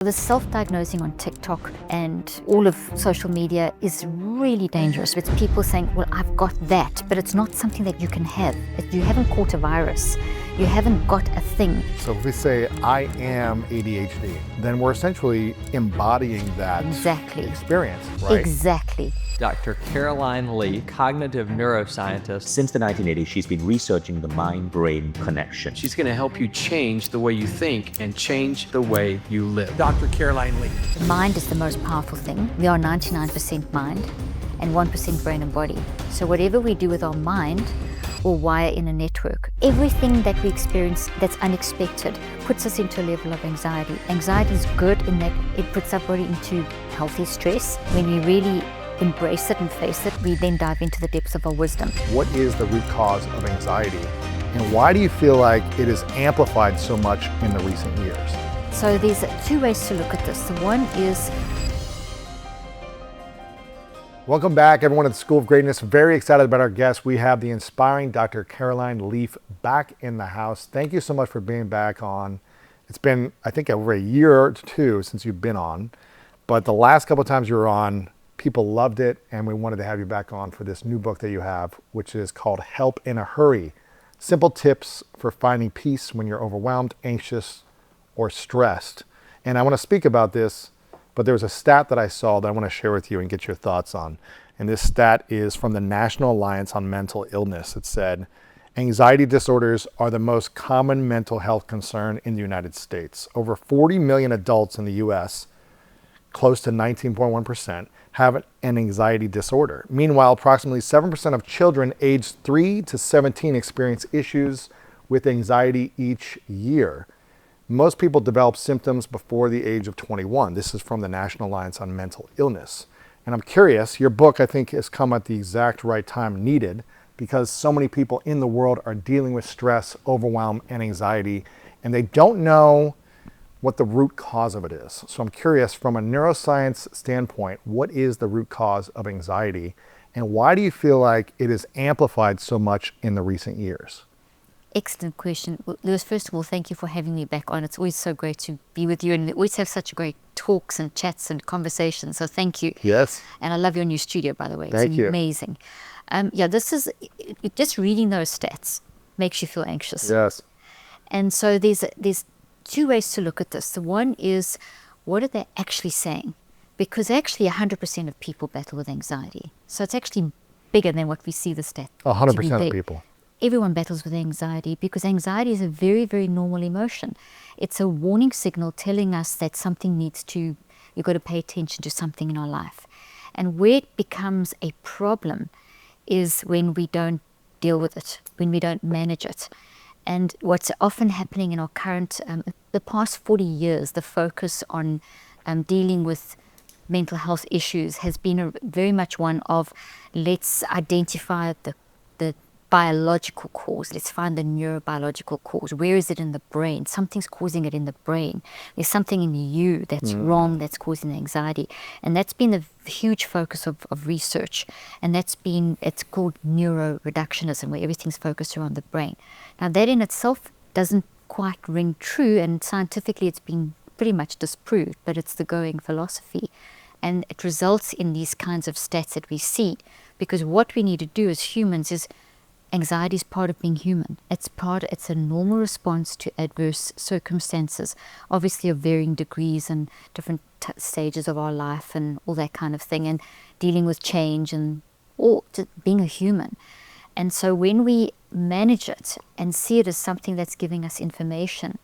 The self-diagnosing on TikTok and all of social media is really dangerous. It's people saying, well, I've got that, but it's not something that you can have. You haven't caught a virus. You haven't got a thing. So if we say, I am ADHD, then we're essentially embodying that experience, right? Exactly. Dr. Caroline Lee, cognitive neuroscientist. Since the 1980s, she's been researching the mind-brain connection. She's going to help you change the way you think and change the way you live. Dr. Caroline Lee. Mind is the most powerful thing. We are 99% mind and 1% brain and body. So whatever we do with our mind will wire in a network. Everything that we experience that's unexpected puts us into a level of anxiety. Anxiety is good in that it puts our body into healthy stress. When we really embrace it and face it, we then dive into the depths of our wisdom. What is the root cause of anxiety? And why do you feel like it is amplified so much in the recent years? So there's two ways to look at this. The one is... Welcome back, everyone, at the School of Greatness. Very excited about our guest. We have the inspiring Dr. Caroline Leaf back in the house. Thank you so much for being back on. It's been, I think, over a year or two since you've been on. But the last couple of times you were on, people loved it, and we wanted to have you back on for this new book that you have, which is called Help in a Hurry. Simple tips for finding peace when you're overwhelmed, anxious, or stressed. And I want to speak about this, but there was a stat that I saw that I want to share with you and get your thoughts on. And this stat is from the National Alliance on Mental Illness. It said, anxiety disorders are the most common mental health concern in the United States. Over 40 million adults in the US, close to 19.1%, have an anxiety disorder. Meanwhile, approximately 7% of children aged 3 to 17 experience issues with anxiety each year. Most people develop symptoms before the age of 21. This is from the National Alliance on Mental Illness. And I'm curious, your book, I think, has come at the exact right time needed because so many people in the world are dealing with stress, overwhelm, and anxiety, and they don't know what the root cause of it is. So I'm curious, from a neuroscience standpoint, what is the root cause of anxiety, and why do you feel like it is amplified so much in the recent years? Excellent question. Well, Lewis, first of all, thank you for having me back on. It's always so great to be with you, and we always have such great talks and chats and conversations, so thank you. Yes. And I love your new studio, by the way. Thank you. Amazing. This is, just reading those stats makes you feel anxious. Yes. And so there's two ways to look at this. The one is, what are they actually saying? Because actually 100% of people battle with anxiety. So it's actually bigger than what we see the stat. 100% of people. Everyone battles with anxiety because anxiety is a very, very normal emotion. It's a warning signal telling us that something you've got to pay attention to something in our life. And where it becomes a problem is when we don't deal with it, when we don't manage it. And what's often happening in our current, the past 40 years, the focus on dealing with mental health issues has been very much one of, let's identify the biological cause. Let's find the neurobiological cause. Where is it in the brain? Something's causing it in the brain. There's something in you that's wrong that's causing anxiety. And that's been the huge focus of research. And it's called neuroreductionism, where everything's focused around the brain. Now that in itself doesn't quite ring true, and scientifically it's been pretty much disproved, but it's the going philosophy. And it results in these kinds of stats that we see, because what we need to do as humans is, anxiety is part of being human. It's a normal response to adverse circumstances, obviously of varying degrees and different stages of our life and all that kind of thing, and dealing with change and being a human. And so when we manage it and see it as something that's giving us information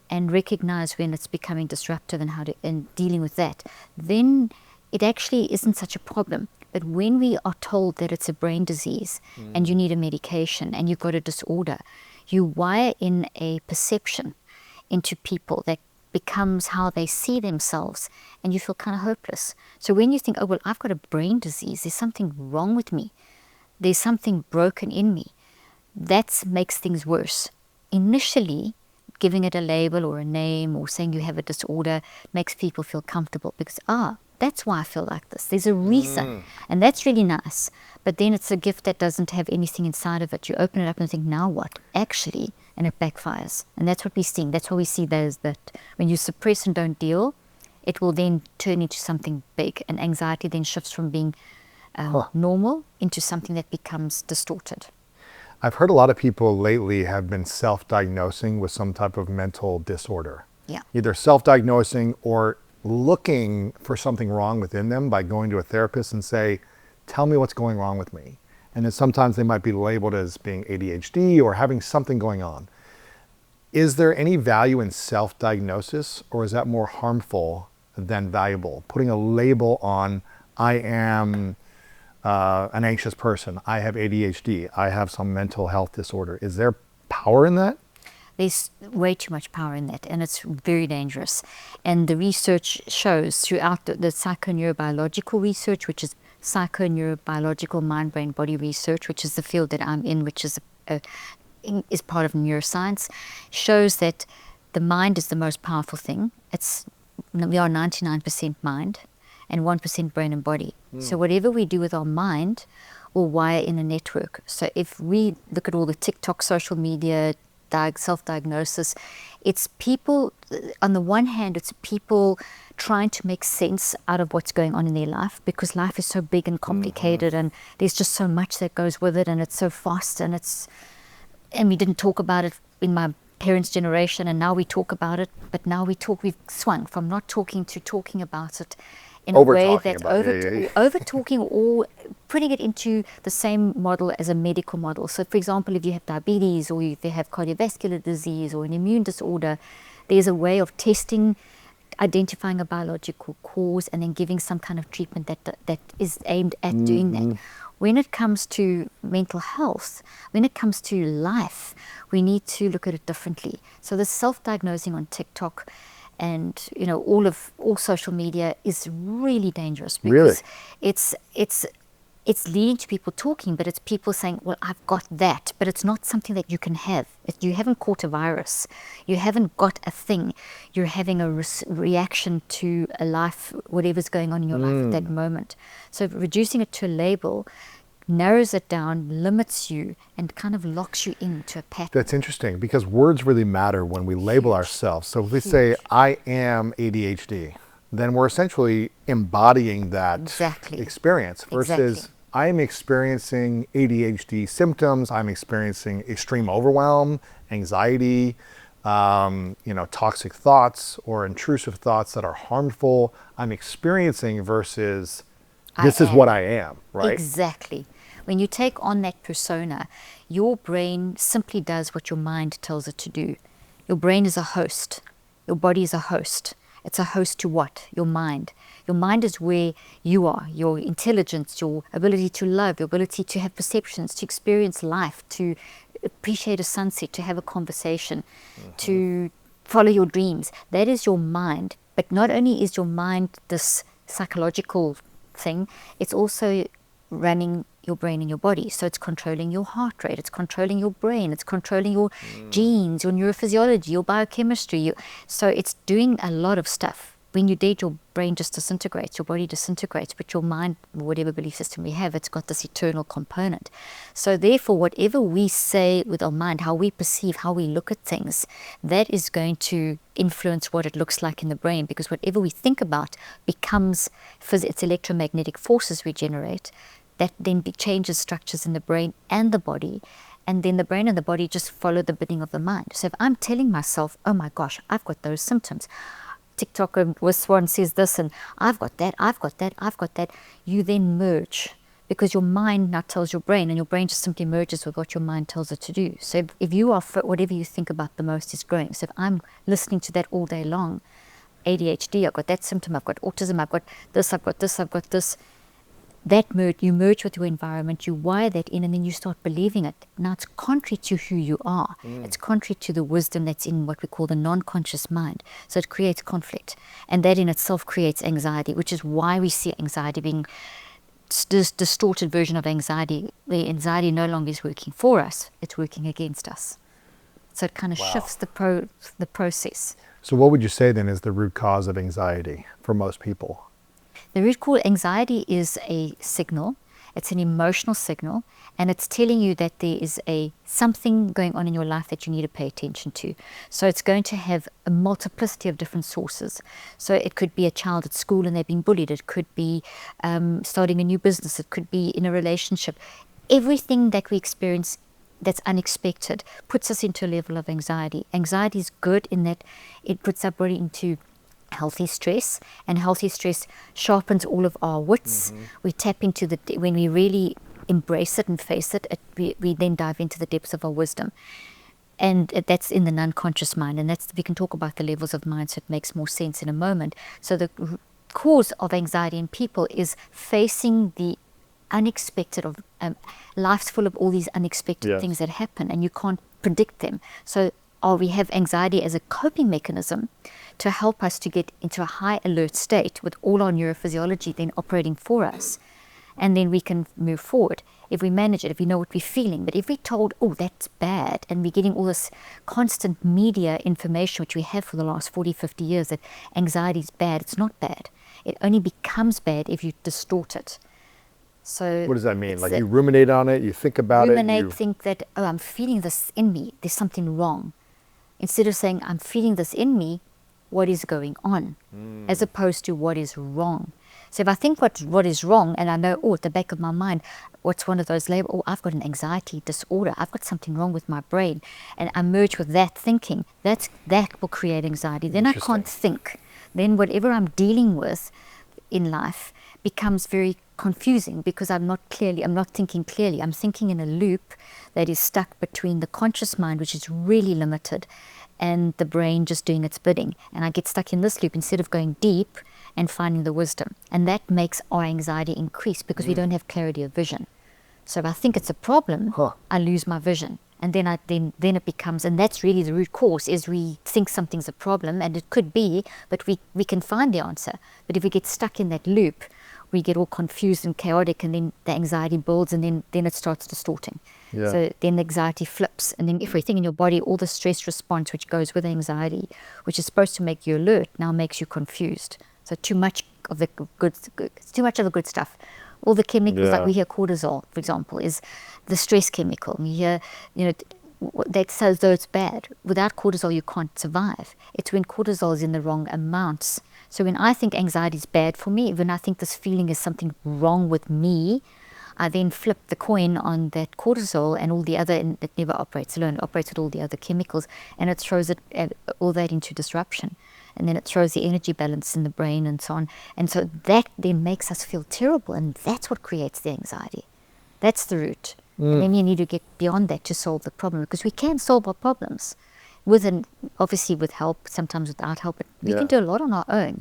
and recognize when it's becoming disruptive and dealing with that, then it actually isn't such a problem. But when we are told that it's a brain disease and you need a medication and you've got a disorder, you wire in a perception into people that becomes how they see themselves, and you feel kind of hopeless. So when you think, oh, well, I've got a brain disease, there's something wrong with me, there's something broken in me, that makes things worse. Initially, giving it a label or a name or saying you have a disorder makes people feel comfortable because, that's why I feel like this. There's a reason. And that's really nice. But then it's a gift that doesn't have anything inside of it. You open it up and think, now what? Actually, and it backfires. And that's what we're seeing. That's why we see those that when you suppress and don't deal, it will then turn into something big, and anxiety then shifts from being normal into something that becomes distorted. I've heard a lot of people lately have been self-diagnosing with some type of mental disorder. Yeah. Either self-diagnosing or looking for something wrong within them by going to a therapist and say, tell me what's going wrong with me. And then sometimes they might be labeled as being ADHD or having something going on. Is there any value in self-diagnosis, or is that more harmful than valuable? Putting a label on, I am an anxious person, I have ADHD, I have some mental health disorder. Is there power in that? There's way too much power in that, and it's very dangerous. And the research shows throughout the psychoneurobiological research, which is psychoneurobiological mind-brain-body research, which is the field that I'm in, which is part of neuroscience, shows that the mind is the most powerful thing. We are 99% mind and 1% brain and body. So whatever we do with our mind will wire in a network. So if we look at all the TikTok, social media, self-diagnosis, it's people, on the one hand, it's people trying to make sense out of what's going on in their life, because life is so big and complicated, and there's just so much that goes with it, and it's so fast, and we didn't talk about it in my parents' generation, and now we talk about it, but now we've swung from not talking to talking about it in a way that's over-talking or putting it into the same model as a medical model. So, for example, if you have diabetes, or if you have cardiovascular disease or an immune disorder, there's a way of testing, identifying a biological cause, and then giving some kind of treatment that is aimed at doing that. When it comes to mental health, when it comes to life, we need to look at it differently. So the self-diagnosing on TikTok and all social media is really dangerous, because it's leading to people talking, but it's people saying, well, I've got that, but it's not something that you can have. You haven't caught a virus, you haven't got a thing, you're having a reaction to a life, whatever's going on in your life at that moment. So reducing it to a label narrows it down, limits you, and kind of locks you into a pattern. That's interesting, because words really matter when we label ourselves. So if we say, I am ADHD, then we're essentially embodying that experience versus I am experiencing ADHD symptoms, I'm experiencing extreme overwhelm, anxiety, toxic thoughts or intrusive thoughts that are harmful. I'm experiencing versus this is what I am, right? Exactly. When you take on that persona, your brain simply does what your mind tells it to do. Your brain is a host. Your body is a host. It's a host to what? Your mind. Your mind is where you are, your intelligence, your ability to love, your ability to have perceptions, to experience life, to appreciate a sunset, to have a conversation, to follow your dreams. That is your mind. But not only is your mind this psychological thing, it's also running your brain and your body. So it's controlling your heart rate, it's controlling your brain, it's controlling your genes, your neurophysiology, your biochemistry. So it's doing a lot of stuff. When you're dead, your brain just disintegrates, your body disintegrates, but your mind, whatever belief system we have, it's got this eternal component. So therefore, whatever we say with our mind, how we perceive, how we look at things, that is going to influence what it looks like in the brain, because whatever we think about becomes, it's electromagnetic forces we generate, that then changes structures in the brain and the body, and then the brain and the body just follow the bidding of the mind. So if I'm telling myself, oh my gosh, I've got those symptoms, TikTok with one says this, and I've got that, I've got that, I've got that, you then merge, because your mind now tells your brain, and your brain just simply merges with what your mind tells it to do. So if you are, whatever you think about the most is growing. So if I'm listening to that all day long, ADHD, I've got that symptom, I've got autism, I've got this, I've got this, I've got this, you merge with your environment, you wire that in, and then you start believing it. Now it's contrary to who you are. It's contrary to the wisdom that's in what we call the non-conscious mind. So it creates conflict, and that in itself creates anxiety, which is why we see anxiety being this distorted version of anxiety, where anxiety no longer is working for us, it's working against us. So it kind of shifts the process. So what would you say then is the root cause of anxiety for most people? The root cause anxiety is a signal, It's an emotional signal, and it's telling you that there is something going on in your life that you need to pay attention to. So it's going to have a multiplicity of different sources. So it could be a child at school and they're being bullied. It could be starting a new business. It could be in a relationship. Everything that we experience that's unexpected puts us into a level of anxiety. Anxiety is good in that it puts our body into healthy stress, and healthy stress sharpens all of our wits. We tap into when we really embrace it and face it, we then dive into the depths of our wisdom. And that's in the non-conscious mind, and we can talk about the levels of mind, so it makes more sense in a moment. So the cause of anxiety in people is facing the unexpected of life's full of all these unexpected things that happen, and you can't predict them. So we have anxiety as a coping mechanism to help us to get into a high alert state with all our neurophysiology then operating for us, and then we can move forward if we manage it, if we know what we're feeling. But if we're told, oh, that's bad, and we're getting all this constant media information, which we have for the last 40, 50 years, that anxiety is bad, it's not bad. It only becomes bad if you distort it. So what does that mean? Like you ruminate on it, you think about it? Think that, oh, I'm feeling this in me, there's something wrong. Instead of saying, I'm feeling this in me, what is going on? As opposed to what is wrong. So if I think what is wrong, and I know, at the back of my mind, what's one of those labels? I've got an anxiety disorder. I've got something wrong with my brain. And I merge with that thinking. That will create anxiety. Then I can't think. Then whatever I'm dealing with in life becomes very confusing, because I'm not thinking clearly. I'm thinking in a loop that is stuck between the conscious mind, which is really limited, and the brain just doing its bidding. And I get stuck in this loop instead of going deep and finding the wisdom. And that makes our anxiety increase, because we don't have clarity of vision. So if I think it's a problem, I lose my vision. And then it becomes, and that's really the root cause, is we think something's a problem, and it could be, but we can find the answer. But if we get stuck in that loop, we get all confused and chaotic, and then the anxiety builds, and then it starts distorting. So then the anxiety flips, and then everything in your body, all the stress response which goes with anxiety, which is supposed to make you alert, now makes you confused. So too much of the good stuff. All the chemicals, like we hear cortisol, for example, is the stress chemical. We hear, that says though it's bad. Without cortisol, you can't survive. It's when cortisol is in the wrong amounts. So when I think anxiety is bad for me, when I think this feeling is something wrong with me, I then flip the coin on that cortisol and all the other, and it never operates alone. It operates with all the other chemicals, and it throws all that into disruption. And then it throws the energy balance in the brain and so on. And so that then makes us feel terrible, and that's what creates the anxiety. That's the root. And then you need to get beyond that to solve the problem, because we can solve our problems obviously with help, sometimes without help, but we can do a lot on our own.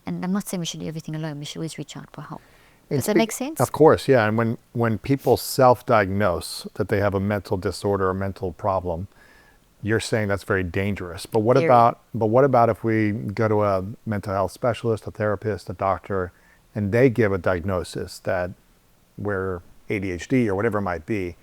And I'm not saying we should do everything alone. We should always reach out for help. Does that make sense? Of course, yeah. And when people self-diagnose that they have a mental disorder or mental problem, you're saying that's very dangerous. But what about if we go to a mental health specialist, a therapist, a doctor, and they give a diagnosis that we're ADHD or whatever it might be?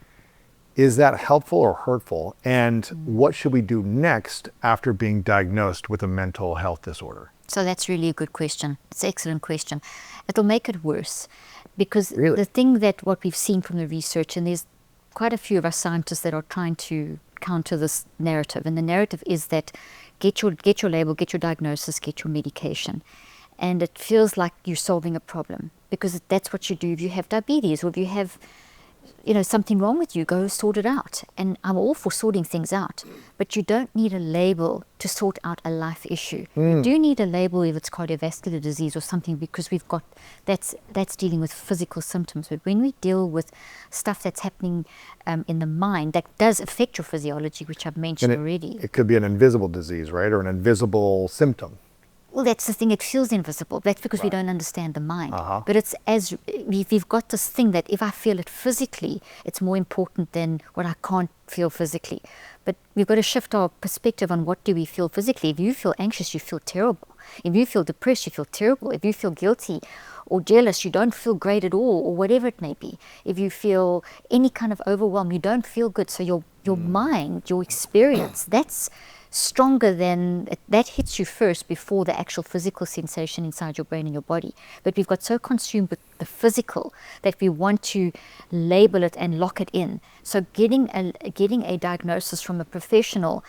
Is that helpful or hurtful? And what should we do next after being diagnosed with a mental health disorder? So that's really a good question. It's an excellent question. It'll make it worse, because Really? the thing that what we've seen from the research, and there's quite a few of us scientists that are trying to counter this narrative, and the narrative is that get your label, get your diagnosis, get your medication. And it feels like you're solving a problem, because that's what you do. If you have diabetes, or if you have something wrong with you, go sort it out. And I'm all for sorting things out, but you don't need a label to sort out a life issue. You do need a label if it's cardiovascular disease or something, because we've got that's dealing with physical symptoms. But when we deal with stuff that's happening in the mind that does affect your physiology, which I've mentioned already, it could be an invisible disease, right, or an invisible symptom. Well, that's the thing, it feels invisible. That's because we don't understand the mind. But it's we've got this thing that if I feel it physically, it's more important than what I can't feel physically. But we've got to shift our perspective on what do we feel physically. If you feel anxious, you feel terrible. If you feel depressed, you feel terrible. If you feel guilty or jealous, you don't feel great at all, or whatever it may be. If you feel any kind of overwhelm, you don't feel good. So your mind, your experience, that's stronger than that hits you first before the actual physical sensation inside your brain and your body. But we've got so consumed with the physical that we want to label it and lock it in. So getting a diagnosis from a professional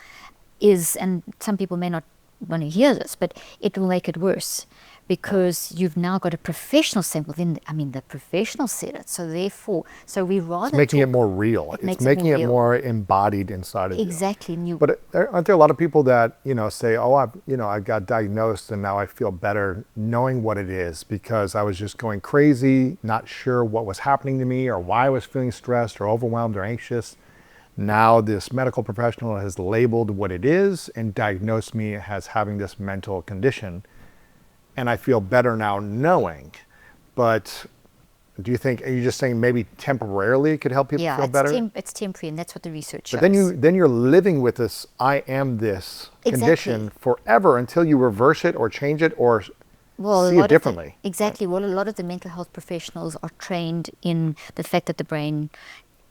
is, and some people may not want to hear this, but it will make it worse, because you've now got a professional sample. Then, I mean, the professional said it, so therefore, so we rather It's making it more real. It's making it more embodied inside of you. Exactly. But aren't there a lot of people that, you know, say, oh, I got diagnosed and now I feel better knowing what it is, because I was just going crazy, not sure what was happening to me or why I was feeling stressed or overwhelmed or anxious. Now this medical professional has labeled what it is and diagnosed me as having this mental condition. And I feel better now knowing. But do you think, are you just saying maybe temporarily it could help people feel better? Yeah, it's temporary, and that's what the research shows. But then you're living with this I am this condition forever until you reverse it or change it or see it differently. Exactly. Well, a lot of the mental health professionals are trained in the fact that the brain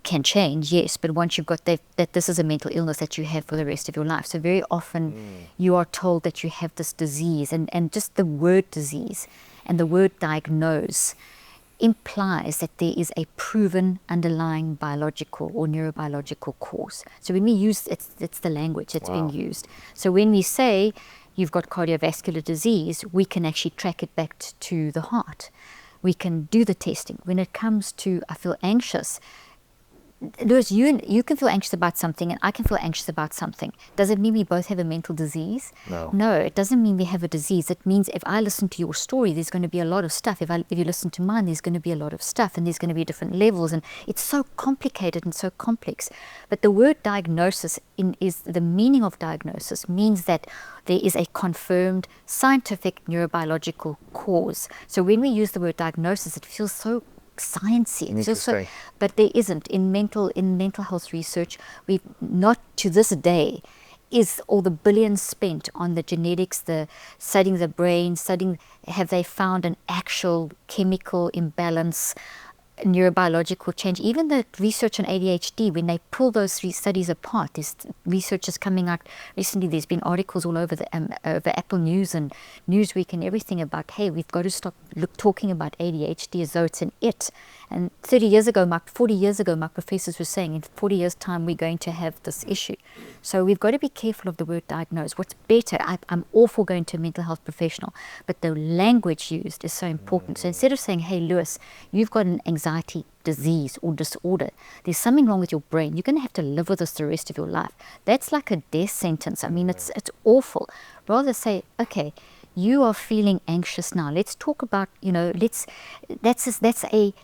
can change, yes, but once you've got that this is a mental illness that you have for the rest of your life. So very often you are told that you have this disease, and just the word disease and the word diagnose implies that there is a proven underlying biological or neurobiological cause. So when we use, it's the language that's being used. So when we say you've got cardiovascular disease, we can actually track it back to the heart. We can do the testing. When it comes to I feel anxious, Lewis, you can feel anxious about something and I can feel anxious about something. Does it mean we both have a mental disease? No. No, it doesn't mean we have a disease. It means if I listen to your story, there's going to be a lot of stuff. If you listen to mine, there's going to be a lot of stuff, and there's going to be different levels, and it's so complicated and so complex. But the word diagnosis is the meaning of diagnosis means that there is a confirmed scientific neurobiological cause. So when we use the word diagnosis, it feels so sciencey. It's also, but there isn't in mental health research. We've not to this day is all the billions spent on the genetics, the studying the brain, have they found an actual chemical imbalance, neurobiological change. Even the research on ADHD, when they pull those three studies apart, there's research is coming out recently. There's been articles all over over Apple News and Newsweek and everything about, hey, we've got to stop talking about ADHD as though it's an it. And 40 years ago, my professors were saying in 40 years' time we're going to have this issue. So we've got to be careful of the word diagnose. What's better, I'm all for going to a mental health professional, but the language used is so important. So instead of saying, hey, Lewis, you've got an anxiety disease or disorder, there's something wrong with your brain, you're going to have to live with this the rest of your life. That's like a death sentence. I mean, it's awful. Rather say, okay, you are feeling anxious now. Let's talk about, that's a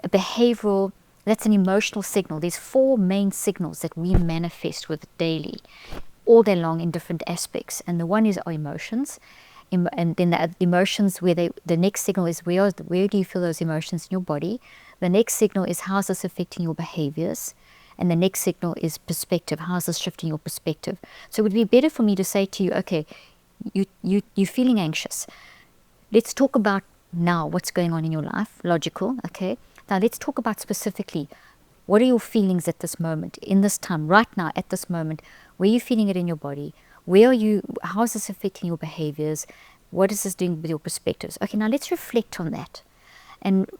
behavioral, that's an emotional signal. There's 4 main signals that we manifest with daily, all day long in different aspects. And the one is our emotions. And then the emotions, the next signal is where do you feel those emotions in your body? The next signal is how's this affecting your behaviors? And the next signal is perspective. How's this shifting your perspective? So it would be better for me to say to you, okay, you're feeling anxious. Let's talk about now what's going on in your life. Logical, okay? Now let's talk about specifically, what are your feelings at this moment, in this time, right now, at this moment? Where are you feeling it in your body? How is this affecting your behaviors? What is this doing with your perspectives? Okay, now let's reflect on that. And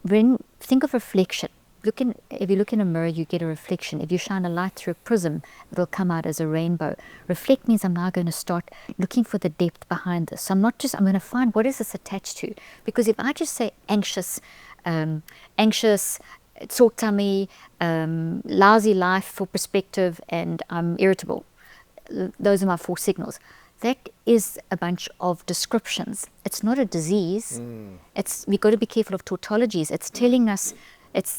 think of reflection. If you look in a mirror, you get a reflection. If you shine a light through a prism, it'll come out as a rainbow. Reflect means I'm now going to start looking for the depth behind this. So I'm going to find what is this attached to. Because if I just say anxious, sore tummy, lousy life for perspective, and I'm irritable, those are my 4 signals. That is a bunch of descriptions. It's not a disease. We've got to be careful of tautologies. It's telling us,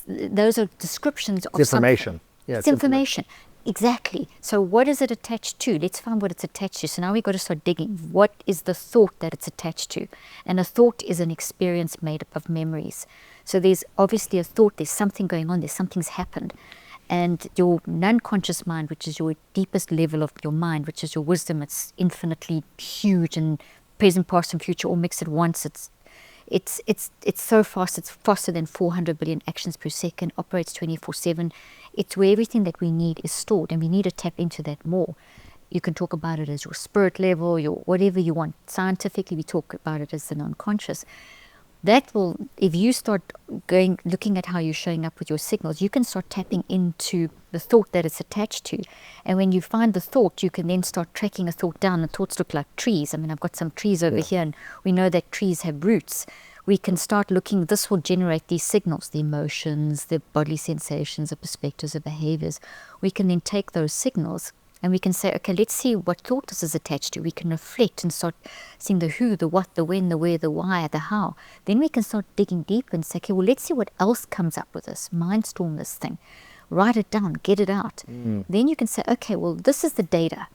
those are descriptions of information. Something. Yeah, it's information. Exactly. So what is it attached to? Let's find what it's attached to. So now we've got to start digging. What is the thought that it's attached to? And a thought is an experience made up of memories. So there's obviously a thought, there's something going on, something's happened. And your non-conscious mind, which is your deepest level of your mind, which is your wisdom, it's infinitely huge and present, past, and future all mixed at once. It's so fast. It's faster than 400 billion actions per second. Operates 24/7. It's where everything that we need is stored, and we need to tap into that more. You can talk about it as your spirit level, your whatever you want. Scientifically, we talk about it as the non-conscious. That will, if you start looking at how you're showing up with your signals, you can start tapping into the thought that it's attached to. And when you find the thought, you can then start tracking a thought down. And thoughts look like trees. I mean, I've got some trees over here, and we know that trees have roots. We can start looking, this will generate these signals, the emotions, the bodily sensations, the perspectives, the behaviors. We can then take those signals and we can say, okay, let's see what thought this is attached to. We can reflect and start seeing the who, the what, the when, the where, the why, the how. Then we can start digging deep and say, okay, well, let's see what else comes up with this. Mindstorm this thing. Write it down. Get it out. Then you can say, okay, well, this is the data.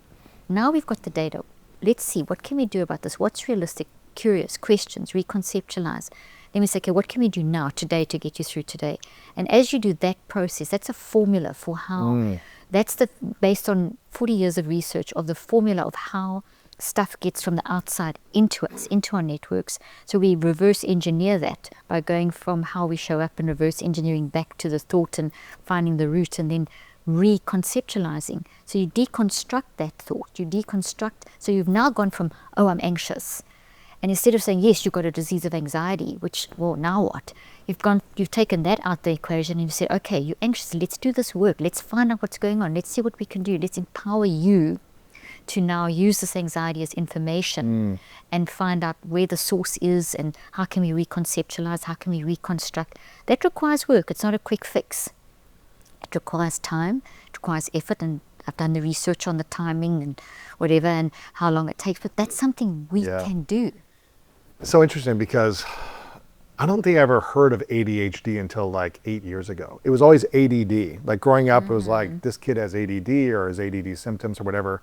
Now we've got the data. Let's see, what can we do about this? What's realistic? Curious questions, reconceptualize. Then we say, okay, what can we do now, today, to get you through today? And as you do that process, that's a formula for how, that's based on 40 years of research of the formula of how stuff gets from the outside into us, into our networks. So we reverse engineer that by going from how we show up and reverse engineering back to the thought and finding the root and then reconceptualizing. So you deconstruct that thought, you deconstruct, so you've now gone from, oh, I'm anxious. And instead of saying, yes, you've got a disease of anxiety, which, well, now what? You've taken that out the equation and you've said, okay, you're anxious, let's do this work. Let's find out what's going on. Let's see what we can do. Let's empower you to now use this anxiety as information and find out where the source is and how can we reconceptualize, how can we reconstruct. That requires work. It's not a quick fix. It requires time, it requires effort, and I've done the research on the timing and whatever and how long it takes, but that's something we can do. So interesting, because I don't think I ever heard of ADHD until like 8 years ago. It was always ADD. Like growing up, it was like, this kid has ADD or has ADD symptoms or whatever.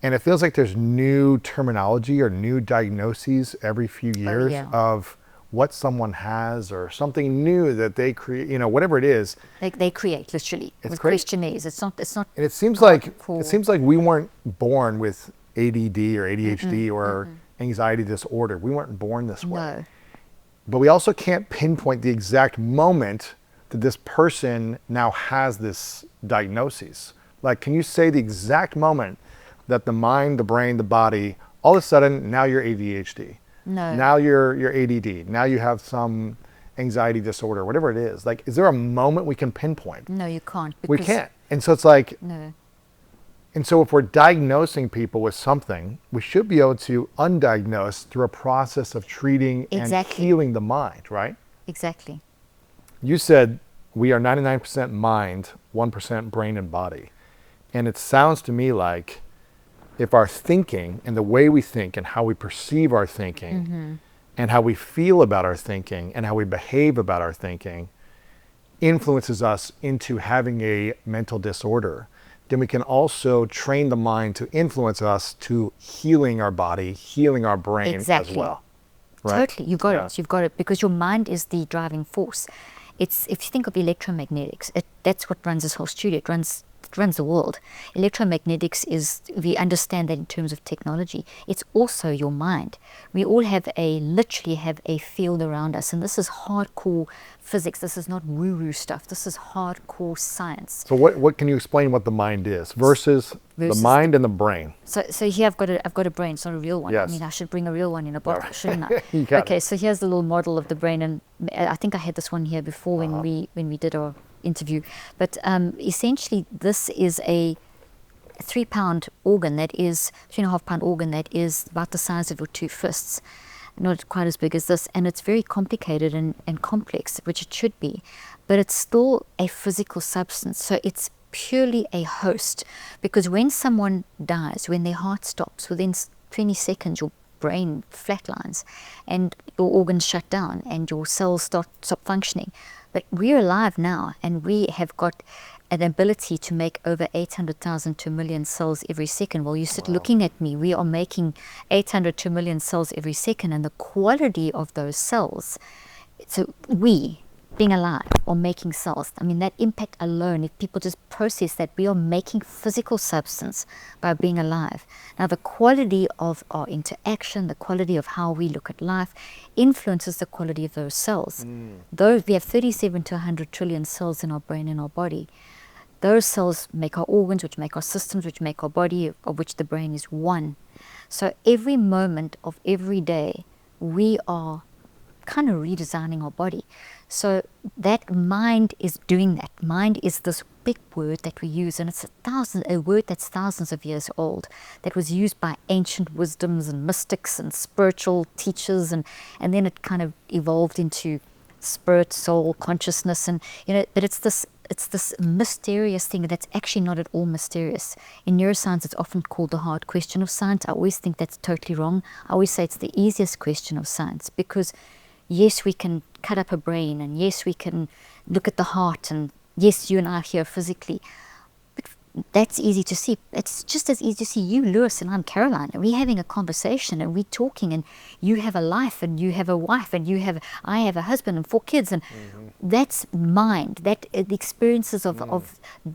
And it feels like there's new terminology or new diagnoses every few years of what someone has or something new that they create, you know, whatever it is. They create, literally, with questionnaires. It's not. And it seems like we weren't born with ADD or ADHD or anxiety disorder. We weren't born this way. No. But we also can't pinpoint the exact moment that this person now has this diagnosis. Like, can you say the exact moment that the mind, the brain, the body, all of a sudden, now you're ADHD. No. Now you're ADD. Now you have some anxiety disorder, whatever it is. Like, is there a moment we can pinpoint? No, you can't. We can't. And so it's like, no. And so if we're diagnosing people with something, we should be able to undiagnose through a process of treating and healing the mind, right? Exactly. You said we are 99% mind, 1% brain and body. And it sounds to me like if our thinking and the way we think and how we perceive our thinking and how we feel about our thinking and how we behave about our thinking influences us into having a mental disorder, then we can also train the mind to influence us to healing our body, healing our brain as well. Right? Totally, you've got it. You've got it, because your mind is the driving force. It's, if you think of electromagnetics, that's what runs this whole studio. It runs the world. Electromagnetics is, we understand that in terms of technology, it's also your mind. We all literally have a field around us, and this is hardcore physics. This is not woo-woo stuff. This is hardcore science. So what can you explain what the mind is versus the mind and the brain? So here I've got a brain. It's not a real one. Yes. I mean, I should bring a real one in a bottle, shouldn't I? Okay, so here's the little model of the brain, and I think I had this one here before when we did our interview. But essentially, this is a 3-pound organ that is 3.5-pound organ that is about the size of your 2 fists. Not quite as big as this, and it's very complicated and complex, which it should be, but it's still a physical substance. So it's purely a host, because when someone dies, when their heart stops, within 20 seconds your brain flatlines and your organs shut down and your cells stop functioning. But we're alive now, and we have got an ability to make over 800,000 to 1 million cells every second. Well, you sit looking at me, we are making 800 to 1 million cells every second, and the quality of those cells, so we, being alive, are making cells. I mean, that impact alone, if people just process that, we are making physical substance by being alive. Now, the quality of our interaction, the quality of how we look at life, influences the quality of those cells. Though we have 37 to 100 trillion cells in our brain and our body, those cells make our organs, which make our systems, which make our body, of which the brain is one. So every moment of every day, we are kind of redesigning our body. So that mind is doing that. Mind is this big word that we use, and it's a word that's thousands of years old, that was used by ancient wisdoms and mystics and spiritual teachers, and then it kind of evolved into spirit, soul, consciousness, and but it's this mysterious thing that's actually not at all mysterious. In neuroscience, it's often called the hard question of science. I always think that's totally wrong. I always say it's the easiest question of science, because yes, we can cut up a brain, and yes, we can look at the heart, and yes, you and I are here physically. But that's easy to see. It's just as easy to see you, Lewis, and I'm Caroline, and we're having a conversation, and we're talking, and you have a life, and you have a wife, and I have a husband and 4 kids, and that's mind. That the experiences of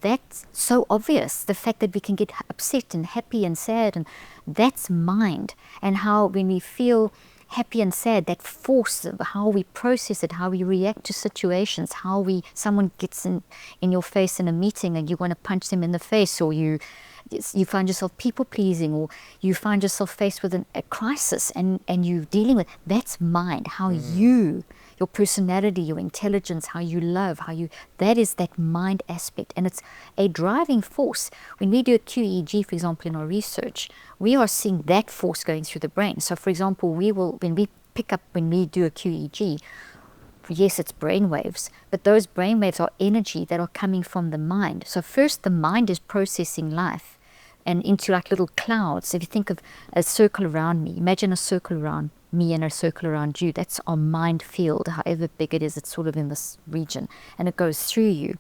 that's so obvious. The fact that we can get upset and happy and sad, and that's mind. And how when we feel happy and sad, that force of how we process it, how we react to situations, how someone gets in your face in a meeting and you want to punch them in the face, or you find yourself people pleasing, or you find yourself faced with a crisis and you dealing with, that's mind. How your personality, your intelligence, how you love, that is that mind aspect, and it's a driving force. When we do a QEEG, for example, in our research, we are seeing that force going through the brain. So, for example, when we do a QEEG, yes, it's brain waves, but those brain waves are energy that are coming from the mind. So first, the mind is processing life and into like little clouds. If you think of a circle around me, imagine a circle around me and a circle around you. That's our mind field. However big it is, it's sort of in this region, and it goes through you.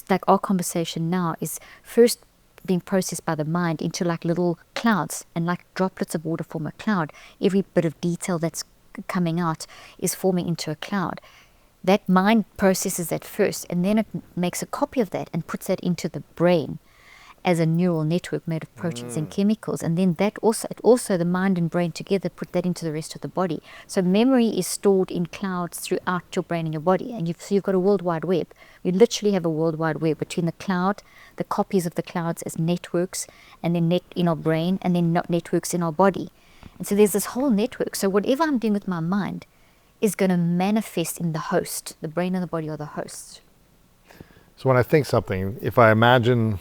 Like our conversation now is first being processed by the mind into like little clouds, and like droplets of water form a cloud. Every bit of detail that's coming out is forming into a cloud. That mind processes that first, and then it makes a copy of that and puts that into the brain as a neural network made of proteins and chemicals, and then that also the mind and brain together put that into the rest of the body. So memory is stored in clouds throughout your brain and your body, and you've got a world wide web. You literally have a world wide web between the cloud, the copies of the clouds as networks, and then net in our brain, and then networks in our body. And so there's this whole network. So whatever I'm doing with my mind is going to manifest in the host. The brain and the body are the hosts. So when I think something, if I imagine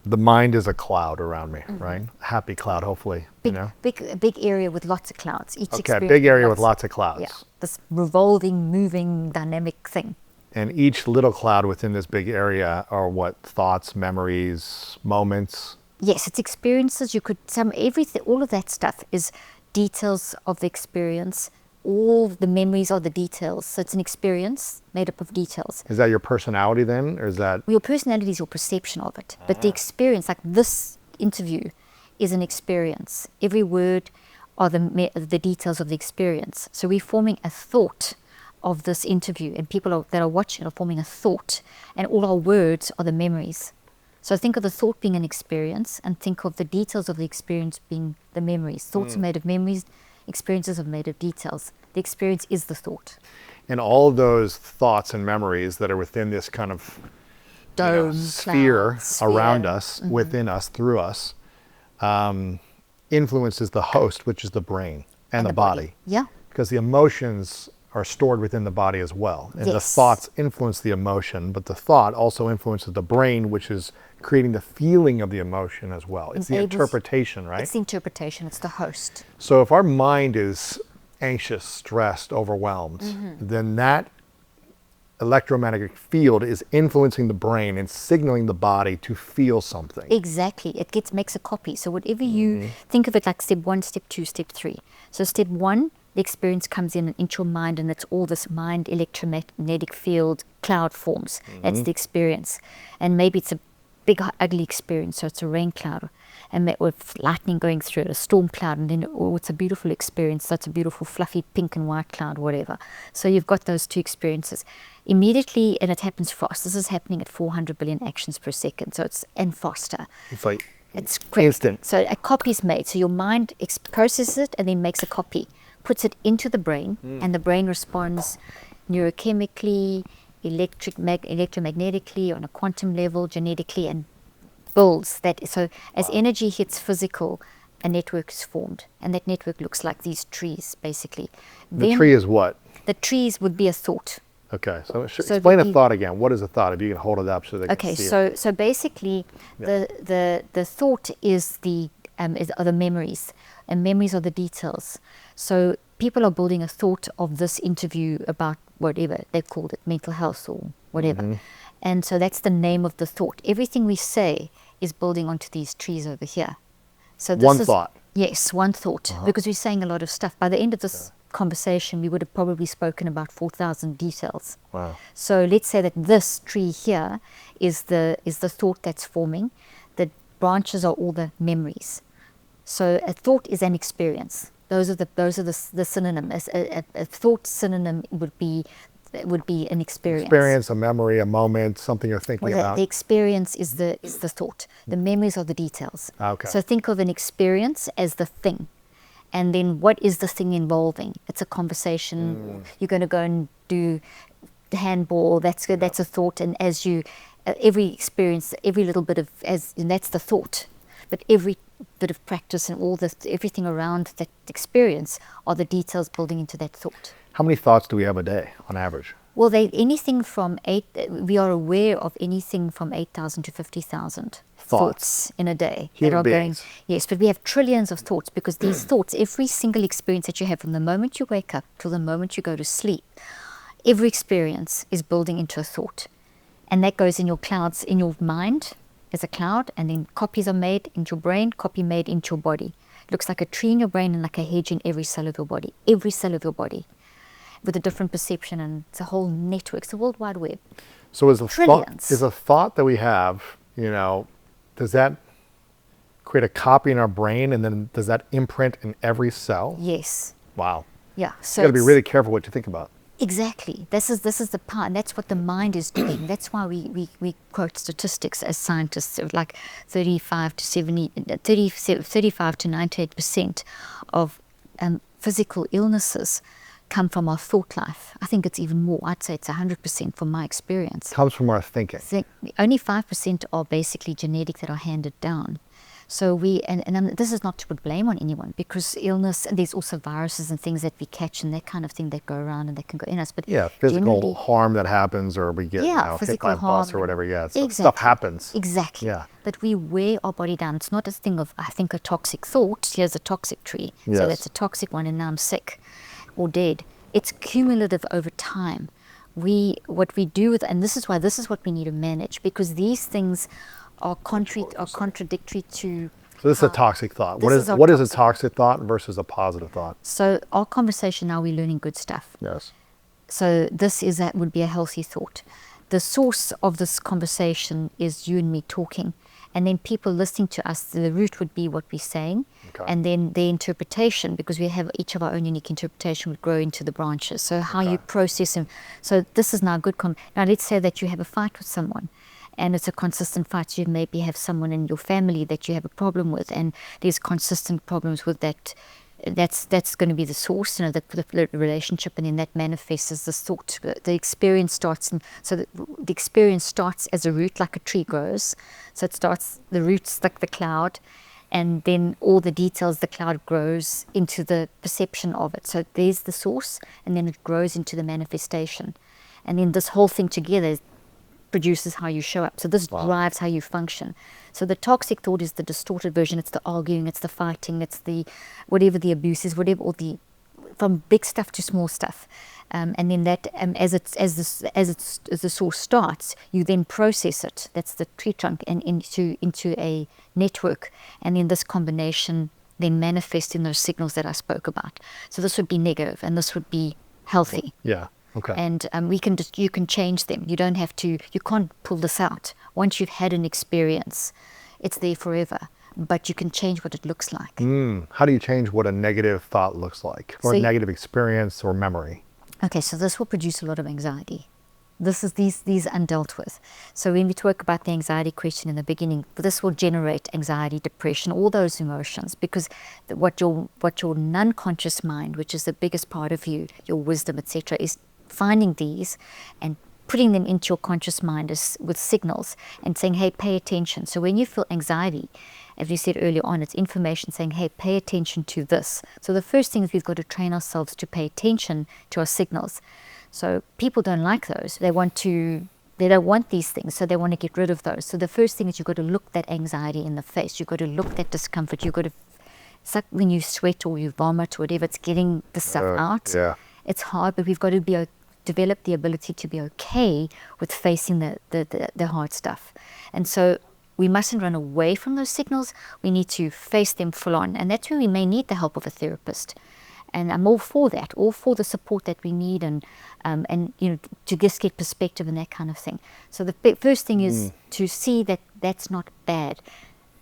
the mind is a cloud around me, right? Happy cloud, hopefully. Big area with lots of clouds. Okay, big area with lots of clouds. Yeah, this revolving, moving, dynamic thing. And each little cloud within this big area are what? Thoughts, memories, moments? Yes, it's experiences. Everything, all of that stuff is details of the experience. All the memories are the details. So it's an experience made up of details. Is that your personality then, or is that? Well, your personality is your perception of it. But the experience, like this interview, is an experience. Every word are the details of the experience. So we're forming a thought of this interview, and people that are watching are forming a thought, and all our words are the memories. So think of the thought being an experience, and think of the details of the experience being the memories. Thoughts are made of memories. Experiences are made of details. The experience is the thought. And all those thoughts and memories that are within this kind of dome, sphere around us, within us, through us, influences the host, which is the brain and the body. Yeah. Because the emotions are stored within the body as well. And the thoughts influence the emotion, but the thought also influences the brain, which is creating the feeling of the emotion as well. It's the interpretation, right? It's the interpretation, it's the host. So if our mind is anxious, stressed, overwhelmed, then that electromagnetic field is influencing the brain and signaling the body to feel something. Exactly. It makes a copy. So whatever you think of it like step 1, step 2, step 3. So step 1, the experience comes in into your mind, and it's all this mind electromagnetic field cloud forms. That's the experience. And maybe it's a big ugly experience, so it's a rain cloud, and with lightning going through it, a storm cloud, and then it's a beautiful experience, so it's a beautiful fluffy pink and white cloud, whatever. So you've got those two experiences immediately, and it happens fast. This is happening at 400 billion actions per second, so and faster. It's like it's quick. Instant. So a copy is made. So your mind processes it and then makes a copy, puts it into the brain, and the brain responds neurochemically, electromagnetically, on a quantum level, genetically, and builds that. So as energy hits physical, a network is formed, and that network looks like these trees, basically. The tree is what? The trees would be a thought. Okay, so explain a thought again. What is a thought? If you can hold it up so they can see it. Okay, so basically, the thought is are the memories, and memories are the details. So people are building a thought of this interview about whatever they called it, mental health or whatever, and so that's the name of the thought. Everything we say is building onto these trees over here. So this One is, thought. Yes, one thought, because we're saying a lot of stuff. By the end of this conversation, we would have probably spoken about 4,000 details. Wow. So let's say that this tree here is the thought that's forming. The branches are all the memories. So a thought is an experience. Those are the synonyms. A thought synonym would be an experience. Experience, a memory, a moment, something you're thinking about. The experience is the thought. The memories are the details. Okay. So think of an experience as the thing. And then what is the thing involving? It's a conversation. You're going to go and do the handball. That's good. That's a thought. And as you, every experience, every little bit of, and that's the thought. But every bit of practice and everything around that experience are the details building into that thought. How many thoughts do we have a day on average? Well, we are aware of anything from 8,000 to 50,000 thoughts in a day. Human beings. Yes, but we have trillions of thoughts, because these thoughts, every single experience that you have from the moment you wake up till the moment you go to sleep, every experience is building into a thought. And that goes in your clouds, in your mind as a cloud, and then copies are made into your brain, copy made into your body. It looks like a tree in your brain and like a hedge in every cell of your body, with a different perception, and it's a whole network. It's the World Wide Web. So is Trillions. a thought that we have, does that create a copy in our brain, and then does that imprint in every cell? Yes. Wow. Yeah. So You got to be really careful what you think about. exactly. This is the part, and that's what the mind is doing. That's why we quote statistics as scientists of like 35 to 98% of physical illnesses come from our thought life. I think it's even more. I'd say it's 100% from my experience. Comes from our thinking. Only 5% are basically genetic that are handed down. So this is not to put blame on anyone, because illness, and there's also viruses and things that we catch and that kind of thing that go around and that can go in us. But physical harm that happens, or we get hit by a bus or whatever. Yeah, stuff happens. Exactly. Yeah. But we wear our body down. It's not a thing of, I think, a toxic thought. Here's a toxic tree. Yes. So that's a toxic one, and now I'm sick or dead. It's cumulative over time. What we do with, and this is what we need to manage, because these things are contradictory to. So this is a toxic thought. What is a toxic thought versus a positive thought? So our conversation now, we're learning good stuff. Yes. So would be a healthy thought. The source of this conversation is you and me talking, and then people listening to us. The root would be what we're saying, and then the interpretation, because we have each of our own unique interpretation, would grow into the branches. So how you process them. So this is now a good. Now let's say that you have a fight with someone, and it's a consistent fight. So you maybe have someone in your family that you have a problem with, and there's consistent problems with that. That's going to be the source, the relationship, and then that manifests as this thought. The experience starts, the experience starts as a root, like a tree grows. So it starts, the roots like the cloud, and then all the details, the cloud grows into the perception of it. So there's the source, and then it grows into the manifestation, and then this whole thing together produces how you show up. So this drives how you function. So the toxic thought is the distorted version. It's the arguing, it's the fighting, it's the whatever the abuse is, from big stuff to small stuff. And then that, as the source starts, you then process it. That's the tree trunk, and into a network. And then this combination then manifests in those signals that I spoke about. So this would be negative, and this would be healthy. Yeah. Okay. And you can change them. You can't pull this out. Once you've had an experience, it's there forever. But you can change what it looks like. How do you change what a negative thought looks like, or a negative experience or memory? Okay, so this will produce a lot of anxiety. This is these undealt with. So when we talk about the anxiety question in the beginning, this will generate anxiety, depression, all those emotions, because what your non-conscious mind, which is the biggest part of you, your wisdom, etc., is finding these and putting them into your conscious mind with signals and saying, hey, pay attention. So when you feel anxiety, as we said earlier on, it's information saying, hey, pay attention to this. So the first thing is we've got to train ourselves to pay attention to our signals. So people don't like those. They don't want these things, so they want to get rid of those. So the first thing is you've got to look that anxiety in the face. You've got to look that discomfort. You've got to suck when you sweat or you vomit or whatever. It's getting the stuff out. Yeah. It's hard, but we've got to develop the ability to be okay with facing the hard stuff. And so we mustn't run away from those signals. We need to face them full on. And that's where we may need the help of a therapist. And I'm all for that, all for the support that we need and to just get perspective and that kind of thing. So the first thing is to see that that's not bad.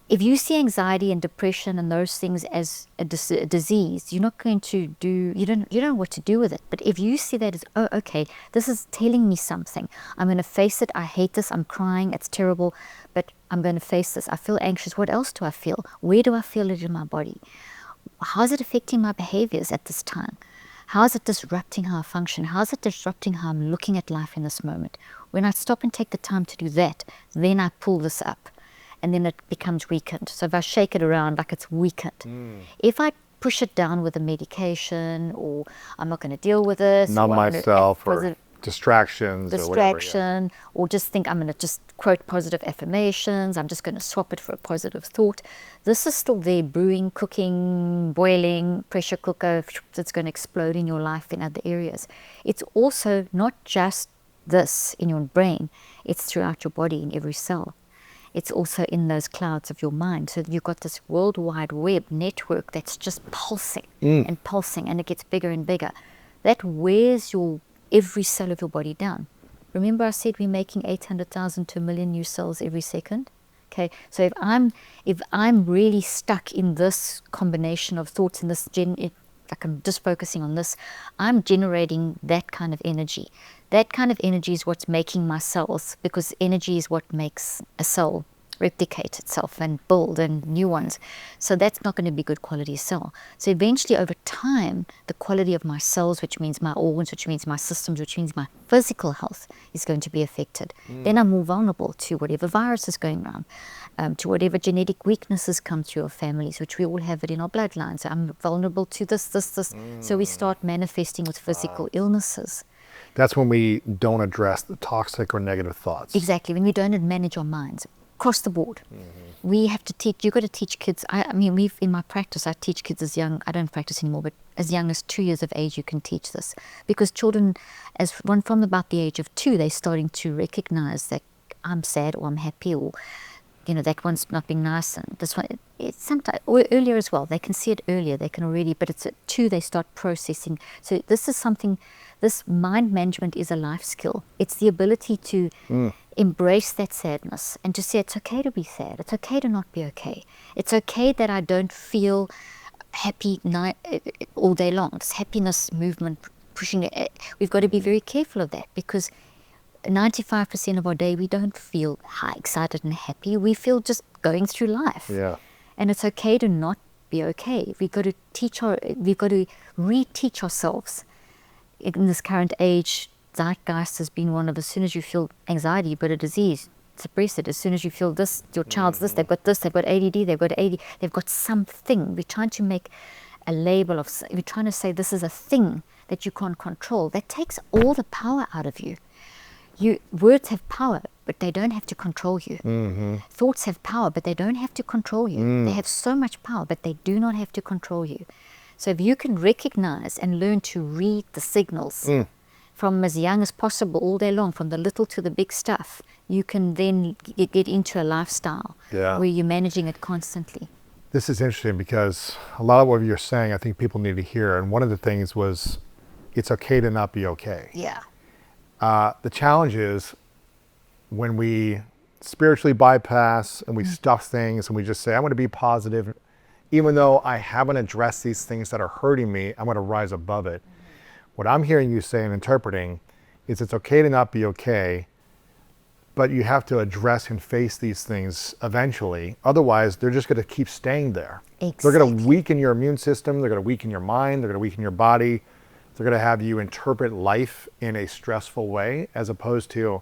If you see anxiety and depression and those things as a disease, you're not going to you don't know what to do with it. But if you see that as, oh, okay, this is telling me something. I'm going to face it. I hate this. I'm crying. It's terrible. But I'm going to face this. I feel anxious. What else do I feel? Where do I feel it in my body? How is it affecting my behaviors at this time? How is it disrupting how I function? How is it disrupting how I'm looking at life in this moment? When I stop and take the time to do that, then I pull this up. And then it becomes weakened. So if I shake it around like it's weakened. If I push it down with a medication, or I'm not going to deal with this, numb myself, or distraction, or just think I'm going to just quote positive affirmations, I'm just going to swap it for a positive thought. This is still there, brewing, cooking, boiling, pressure cooker, that's going to explode in your life in other areas. It's also not just this in your brain, it's throughout your body in every cell. It's also in those clouds of your mind. So you've got this World Wide Web network that's just pulsing and pulsing, and it gets bigger and bigger. That wears every cell of your body down. Remember I said we're making 800,000 to 1 million new cells every second? Okay, so if I'm really stuck in this combination of thoughts in this like I'm just focusing on this, I'm generating that kind of energy. That kind of energy is what's making my cells, because energy is what makes a cell replicate itself and build and new ones. So that's not going to be good quality cell. So eventually over time, the quality of my cells, which means my organs, which means my systems, which means my physical health, is going to be affected. Then I'm more vulnerable to whatever virus is going around, to whatever genetic weaknesses come through our families, which we all have it in our bloodlines. So I'm vulnerable to this. So we start manifesting with physical illnesses. That's when we don't address the toxic or negative thoughts. Exactly, when we don't manage our minds across the board. We have to teach, you've got to teach kids. In my practice, I teach kids as young, I don't practice anymore, but as young as 2 years of age, you can teach this. Because children, from about the age of 2, they're starting to recognize that I'm sad or I'm happy, or that one's not being nice, and this one, it's sometimes, or earlier as well, they can see it earlier, they can already, but it's at 2 they start processing. So this is something, this mind management is a life skill. It's the ability to embrace that sadness and to say it's okay to be sad, it's okay to not be okay. It's okay that I don't feel happy all day long. This happiness movement, pushing it, we've got to be very careful of that, because 95% of our day we don't feel excited and happy. We feel just going through life. Yeah. And it's okay to not be okay. We've got to reteach ourselves. In this current age, zeitgeist has been one of, as soon as you feel anxiety, you've got a disease, suppress it. As soon as you feel this, your child's this, they've got ADD, they've got something. We're trying to make a label of, we're trying to say this is a thing that you can't control. That takes all the power out of you. Words have power, but they don't have to control you. Thoughts have power, but they don't have to control you. They have so much power, but they do not have to control you. So if you can recognize and learn to read the signals from as young as possible, all day long, from the little to the big stuff, you can then get into a lifestyle where you're managing it constantly. This is interesting, because a lot of what you're saying, I think people need to hear. And one of the things was, it's okay to not be okay. Yeah. The challenge is when we spiritually bypass and we stuff things and we just say, I'm going to be positive, even though I haven't addressed these things that are hurting me, I'm going to rise above it. What I'm hearing you say and interpreting is it's okay to not be okay, but you have to address and face these things eventually. Otherwise, they're just going to keep staying there. Exactly. They're going to weaken your immune system. They're going to weaken your mind. They're going to weaken your body. They're going to have you interpret life in a stressful way, as opposed to,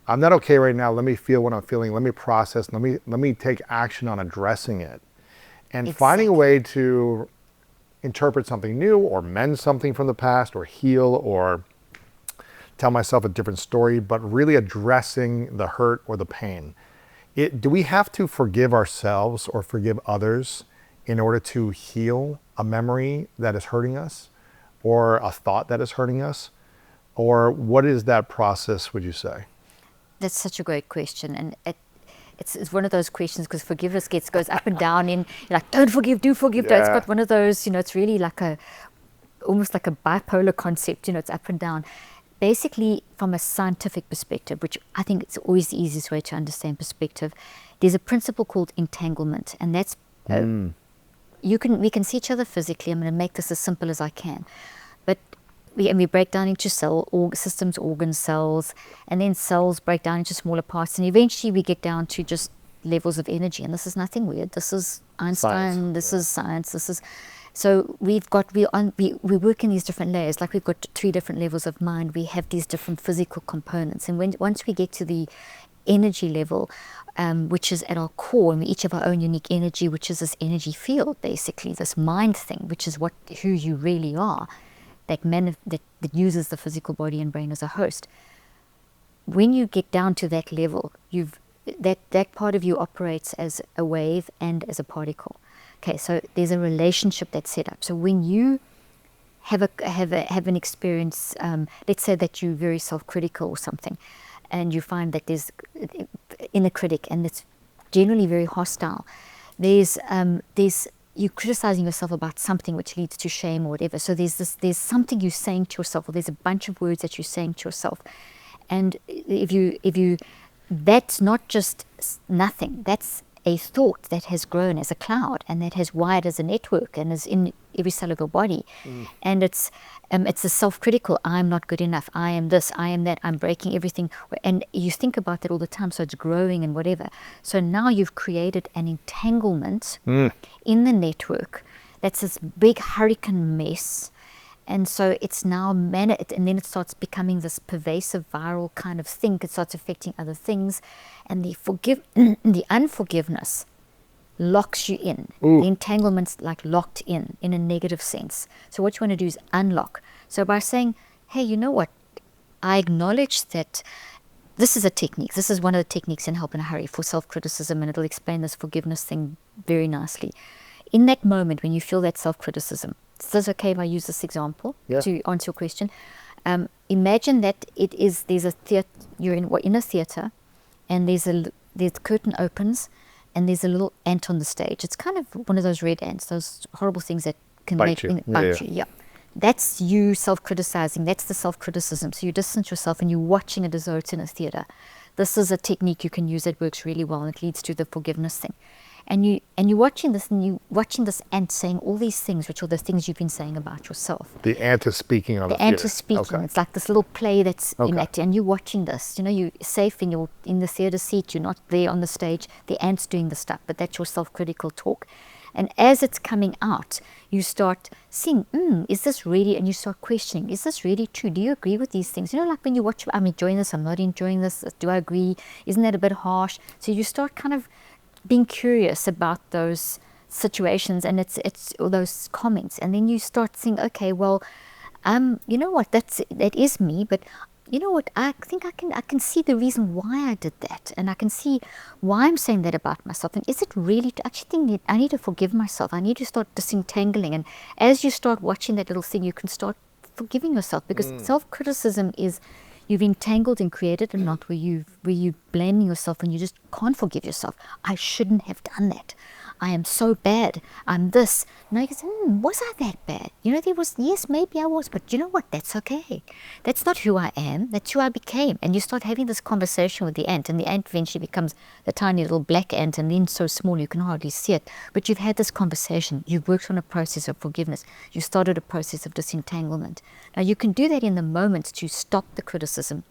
I'm not okay right now. Let me feel what I'm feeling. Let me process. Let me take action on addressing it, and finding a way to interpret something new, or mend something from the past, or heal, or tell myself a different story, but really addressing the hurt or the pain. Do we have to forgive ourselves or forgive others in order to heal a memory that is hurting us, or a thought that is hurting us? Or what is that process, would you say? That's such a great question. And it's one of those questions, because forgiveness goes up and down in, you're like, don't forgive, do forgive. It's got one of those, it's really like almost like a bipolar concept, it's up and down. Basically, from a scientific perspective, which I think it's always the easiest way to understand perspective, there's a principle called entanglement, and that's we can see each other physically. I'm going to make this as simple as I can, but we break down into systems, organs, cells, and then cells break down into smaller parts, and eventually we get down to just levels of energy. And this is nothing weird. This is Einstein. Science. This is science. This is. So we work in these different layers. Like we've got 3 different levels of mind. We have these different physical components. And once we get to the energy level, which is at our core, and we each have our own unique energy, which is this energy field, basically, this mind thing, which is who you really are, that uses the physical body and brain as a host. When you get down to that level, that part of you operates as a wave and as a particle. Okay, so there's a relationship that's set up. So when you have an experience, let's say that you're very self-critical or something, and you find that there's inner critic, and it's generally very hostile. There's you criticizing yourself about something which leads to shame or whatever. So there's something you're saying to yourself, or there's a bunch of words that you're saying to yourself, and if you that's not just nothing. That's a thought that has grown as a cloud, and that has wired as a network, and is in every cell of your body. And it's a self-critical, I'm not good enough, I am this, I am that, I'm breaking everything. And you think about that all the time, so it's growing and whatever. So now you've created an entanglement in the network that's this big hurricane mess. And so it's now and then it starts becoming this pervasive viral kind of thing. It starts affecting other things, and the unforgiveness locks you in. The entanglement's like locked in a negative sense. So what you want to do is unlock. So by saying, hey, you know what? I acknowledge that this is a technique. This is one of the techniques in Help in a Hurry for self-criticism, and it'll explain this forgiveness thing very nicely. In that moment when you feel that self-criticism, is this okay if I use this example to answer your question? Imagine that there's a theater. You're in a theater, and the curtain opens, and there's a little ant on the stage. It's kind of one of those red ants, those horrible things that can bite you. Yeah. That's you self-criticizing. That's the self-criticism. So you distance yourself, and you're watching it as though it's in a theater. This is a technique you can use that works really well, and it leads to the forgiveness thing. And you're watching this, and you're watching this ant saying all these things, which are the things you've been saying about yourself. The ant is speaking on the ant is speaking. Okay. It's like this little play that's enacted, and you're watching this. You're safe you're in the theater seat. You're not there on the stage. The ant's doing the stuff, but that's your self-critical talk. And as it's coming out, you start seeing, is this really, and you start questioning, is this really true? Do you agree with these things? Like when you watch, I'm enjoying this, I'm not enjoying this. Do I agree? Isn't that a bit harsh? So you start kind of being curious about those situations, and it's all those comments, and then you start saying, okay, well, you know what, that is me, but you know what, I think I can see the reason why I did that, and I can see why I'm saying that about myself. And is it really, I actually think I need to forgive myself. I need to start disentangling. And as you start watching that little thing, you can start forgiving yourself, because self-criticism is you've entangled and created a knot where you blaming yourself, and you just can't forgive yourself. I shouldn't have done that. I am so bad. I'm this. Now you say, was I that bad? Yes, maybe I was, but you know what? That's okay. That's not who I am. That's who I became. And you start having this conversation with the ant, and the ant eventually becomes the tiny little black ant, and then so small you can hardly see it. But you've had this conversation. You've worked on a process of forgiveness. You started a process of disentanglement. Now you can do that in the moment to stop the criticism.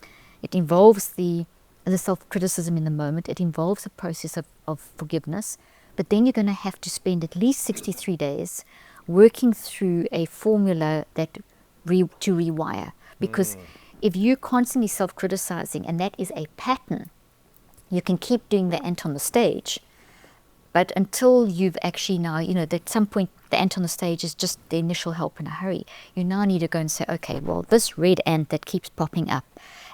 It involves the self-criticism in the moment. It involves a process of forgiveness. But then you're going to have to spend at least 63 days working through a formula that to rewire. Because if you're constantly self-criticizing, and that is a pattern, you can keep doing the ant on the stage, but until you've actually now, at some point the ant on the stage is just the initial help in a hurry. You now need to go and say, okay, well, this red ant that keeps popping up,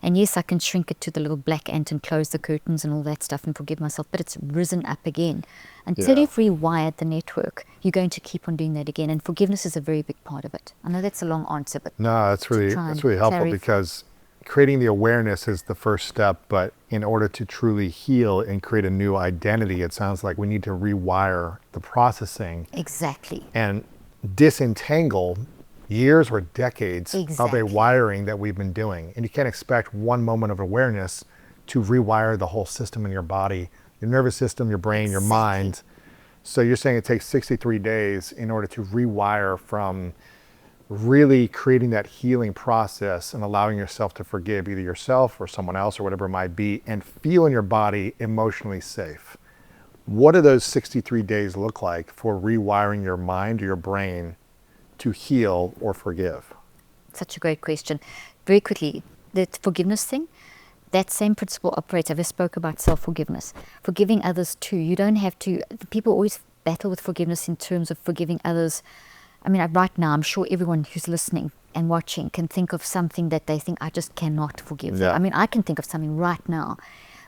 and yes, I can shrink it to the little black ant and close the curtains and all that stuff and forgive myself, but it's risen up again. Until you've rewired the network, you're going to keep on doing that again, and forgiveness is a very big part of it. I know that's a long answer, but No, that's really helpful, because creating the awareness is the first step, but in order to truly heal and create a new identity, it sounds like we need to rewire the processing. Exactly. And disentangle years or decades of a wiring that we've been doing. And you can't expect one moment of awareness to rewire the whole system in your body, your nervous system, your brain, your mind. So you're saying it takes 63 days in order to rewire from really creating that healing process and allowing yourself to forgive either yourself or someone else or whatever it might be, and feel in your body emotionally safe. What do those 63 days look like for rewiring your mind or your brain to heal or forgive? Such a great question. Very quickly, the forgiveness thing, that same principle operates. I just spoke about self-forgiveness. Forgiving others too. You don't have to, people always battle with forgiveness in terms of forgiving others. I mean, right now, I'm sure everyone who's listening and watching can think of something that they think, I just cannot forgive them. I mean, I can think of something right now.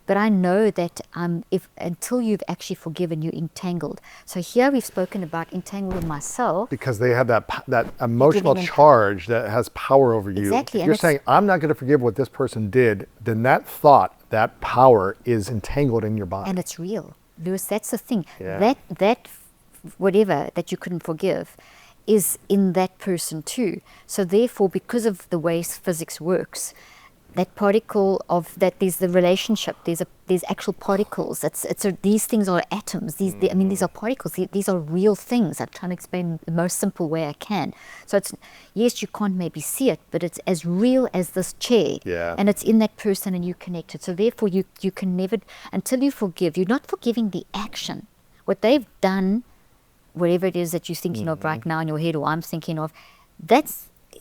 But I know that until you've actually forgiven, you're entangled. So here we've spoken about entangling myself. Because they have that emotional charge that has power over you. Exactly. If you're saying, I'm not going to forgive what this person did, then that thought, that power is entangled in your body. And it's real. Lewis, that's the thing. That whatever that you couldn't forgive is in that person too. So therefore, because of the way physics works, that particle of that, there's the relationship, there's actual particles. These things are atoms. These are particles. These are real things. I'm trying to explain the most simple way I can. So it's, yes, you can't maybe see it, but it's as real as this chair. And it's in that person and you connected. So therefore you can never, until you forgive, you're not forgiving the action. What they've done, whatever it is that you're thinking of right now in your head or I'm thinking of,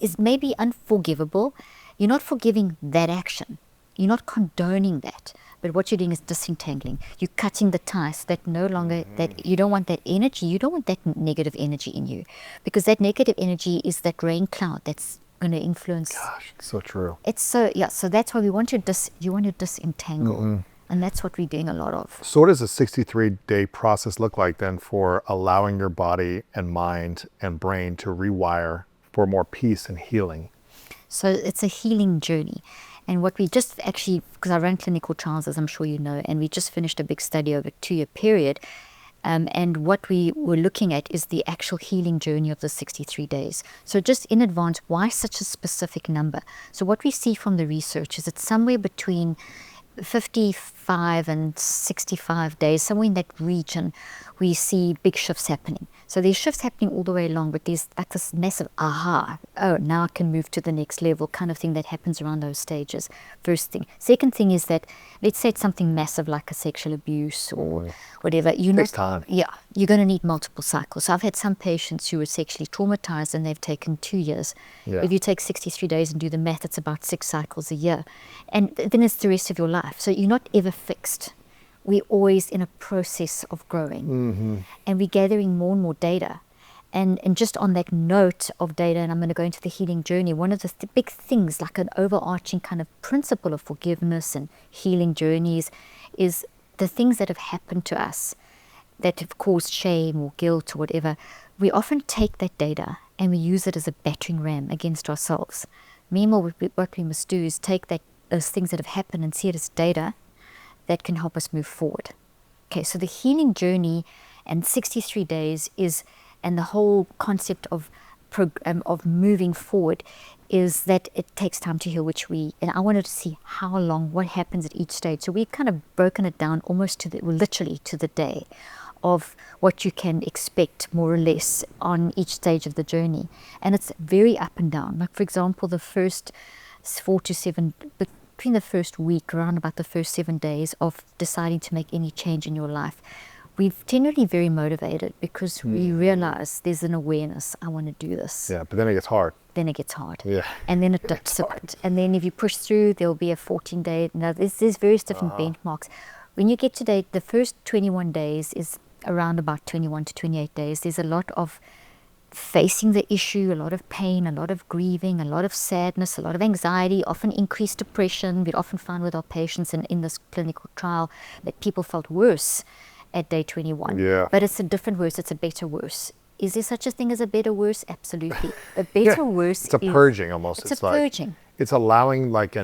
is maybe unforgivable. You're not forgiving that action. You're not condoning that. But what you're doing is disentangling. You're cutting the ties that no longer, that you don't want that energy. You don't want that negative energy in you. Because that negative energy is that rain cloud that's going to influence. Gosh, it's so true. It's so, so that's why we want you to disentangle. And that's what we're doing a lot of. So what does a 63-day process look like then for allowing your body and mind and brain to rewire for more peace and healing? So it's a healing journey. And what we just actually, because I run clinical trials, as I'm sure you know, and we just finished a big study over a 2-year period. And what we were looking at is the actual healing journey of the 63 days. So just in advance, why such a specific number? So what we see from the research is it's somewhere between 55 and 65 days, somewhere in that region, we see big shifts happening. So there's shifts happening all the way along, but there's like this massive aha, oh, now I can move to the next level kind of thing that happens around those stages. First thing. Second thing is that, let's say it's something massive like a sexual abuse or whatever. It takes time. Yeah, you're going to need multiple cycles. So I've had some patients who were sexually traumatized and they've taken 2 years. If you take 63 days and do the math, it's about 6 cycles a year. And then it's the rest of your life. So you're not ever fixed. We're always in a process of growing. And we're gathering more and more data. And just on that note of data, and I'm going to go into the healing journey, one of the big things, like an overarching kind of principle of forgiveness and healing journeys, is the things that have happened to us that have caused shame or guilt or whatever. We often take that data and we use it as a battering ram against ourselves. Meanwhile, what we must do is take those things that have happened and see it as data that can help us move forward. Okay, so the healing journey and 63 days is, and the whole concept of moving forward is that it takes time to heal, and I wanted to see how long, what happens at each stage. So we've kind of broken it down almost literally to the day of what you can expect more or less on each stage of the journey. And it's very up and down. Like for example, the first 4 to 7, between the first week, around about the first 7 days of deciding to make any change in your life, we're generally very motivated because we realize there's an awareness, I want to do this. Yeah, but then it gets hard. Then it gets hard. Yeah. And then it dips a bit. And then if you push through, there'll be a 14-day. Now, there's various different benchmarks. When you get to the first 21 days is around about 21 to 28 days. There's a lot of facing the issue, a lot of pain, a lot of grieving, a lot of sadness, a lot of anxiety, often increased depression. We'd often find with our patients in this clinical trial that people felt worse at day 21. Yeah. But it's a different worse, it's a better worse. Is there such a thing as a better worse? Absolutely. A better worse It's a purging almost. It's a purging. It's allowing like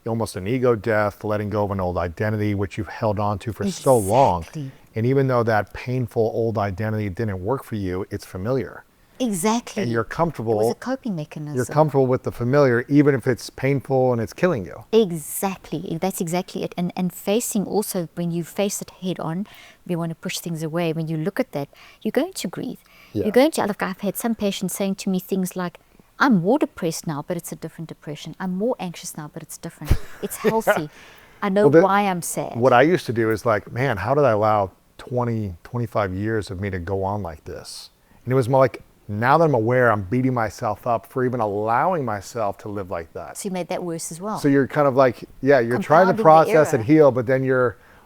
almost an ego death, letting go of an old identity which you've held on to for so long. And even though that painful old identity didn't work for you, it's familiar. Exactly. And you're comfortable. It was a coping mechanism. You're comfortable with the familiar, even if it's painful and it's killing you. Exactly. That's exactly it. And facing also, when you face it head on, we want to push things away. When you look at that, you're going to grieve. Yeah. You're going to, like I've had some patients saying to me things like, I'm more depressed now, but it's a different depression. I'm more anxious now, but it's different. It's healthy. I know why I'm sad. What I used to do is like, man, how did I allow 20, 25 years of me to go on like this? And it was more like, now that I'm aware, I'm beating myself up for even allowing myself to live like that. So you made that worse as well. So you're kind of like, you're trying to process and heal, but then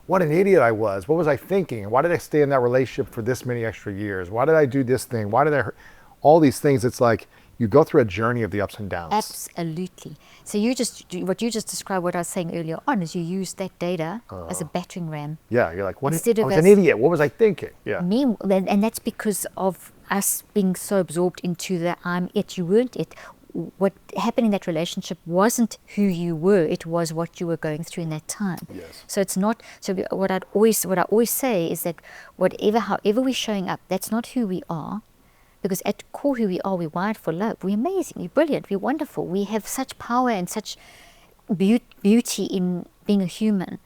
what an idiot I was. What was I thinking? Why did I stay in that relationship for this many extra years? Why did I do this thing? Why did I hurt? All these things, it's like you go through a journey of the ups and downs. Absolutely. So what you just described, what I was saying earlier on, is you use that data as a battering ram. Yeah, you're like, I was Instead of an idiot. What was I thinking? Yeah. And that's because of us being so absorbed into the I'm it, you weren't it. What happened in that relationship wasn't who you were, it was what you were going through in that time. Yes. So it's not, what I always say is that however we're showing up, that's not who we are. Because at core who we are, we're wired for love. We're amazing, we're brilliant, we're wonderful. We have such power and such beauty in being a human.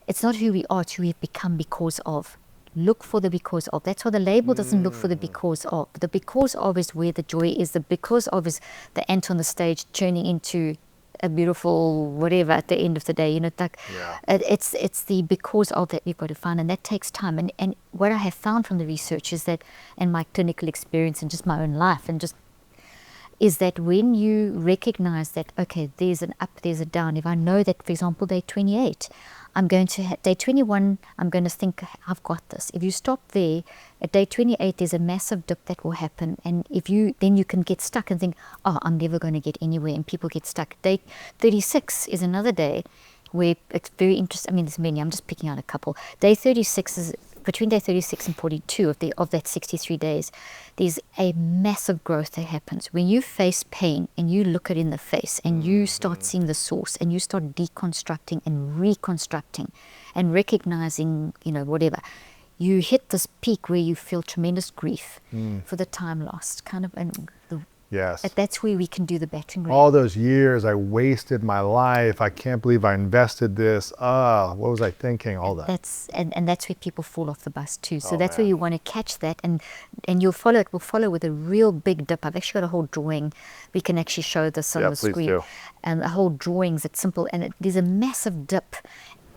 It's not who we are, it's who we've become because of. Look for the because of. That's why the label doesn't look for the because of. The because of is where the joy is. The because of is the ant on the stage turning into a beautiful whatever at the end of the day. It's the because of that we've got to find, and that takes time. And what I have found from the research is that, and my clinical experience and just my own life, is that when you recognize that, okay, there's an up, there's a down. If I know that, for example, day 28, I'm going to day 21, I'm going to think, I've got this. If you stop there, at day 28, there's a massive dip that will happen. And then you can get stuck and think, oh, I'm never going to get anywhere. And people get stuck. Day 36 is another day where it's very interesting. I mean, there's many. I'm just picking out a couple. Day 36 is between day 36 and 42 of that 63 days. There's a massive growth that happens when you face pain and you look it in the face and you start seeing the source and you start deconstructing and reconstructing and recognizing, whatever. You hit this peak where you feel tremendous grief for the time lost, Yes. That's where we can do the battering ram. All those years I wasted my life. I can't believe I invested this. What was I thinking? All that. That's where people fall off the bus too. So that's where you want to catch that, and you'll follow it. Will follow with a real big dip. I've actually got a whole drawing. We can actually show this on the screen. Please do. And the whole drawings. It's simple, and there's a massive dip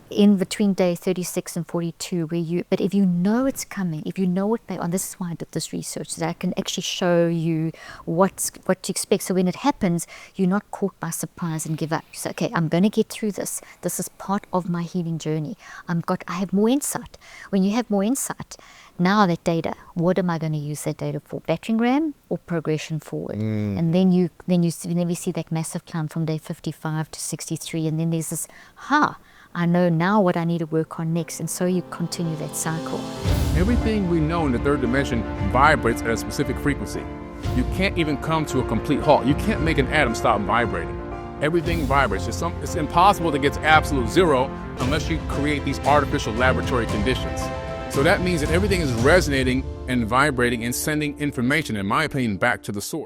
in between day 36 and 42 but if you know it's coming, if you know what they are, and this is why I did this research, so that I can actually show you what to expect. So when it happens, you're not caught by surprise and give up. So, okay, I'm going to get through this. This is part of my healing journey. I have more insight. When you have more insight, now that data, what am I going to use that data for? Battering ram or progression forward? And then we see that massive climb from day 55 to 63, and then there's this, I know now what I need to work on next, and so you continue that cycle. Everything we know in the third dimension vibrates at a specific frequency. You can't even come to a complete halt. You can't make an atom stop vibrating. Everything vibrates. It's impossible to get to absolute zero unless you create these artificial laboratory conditions. So that means that everything is resonating and vibrating and sending information, in my opinion, back to the source.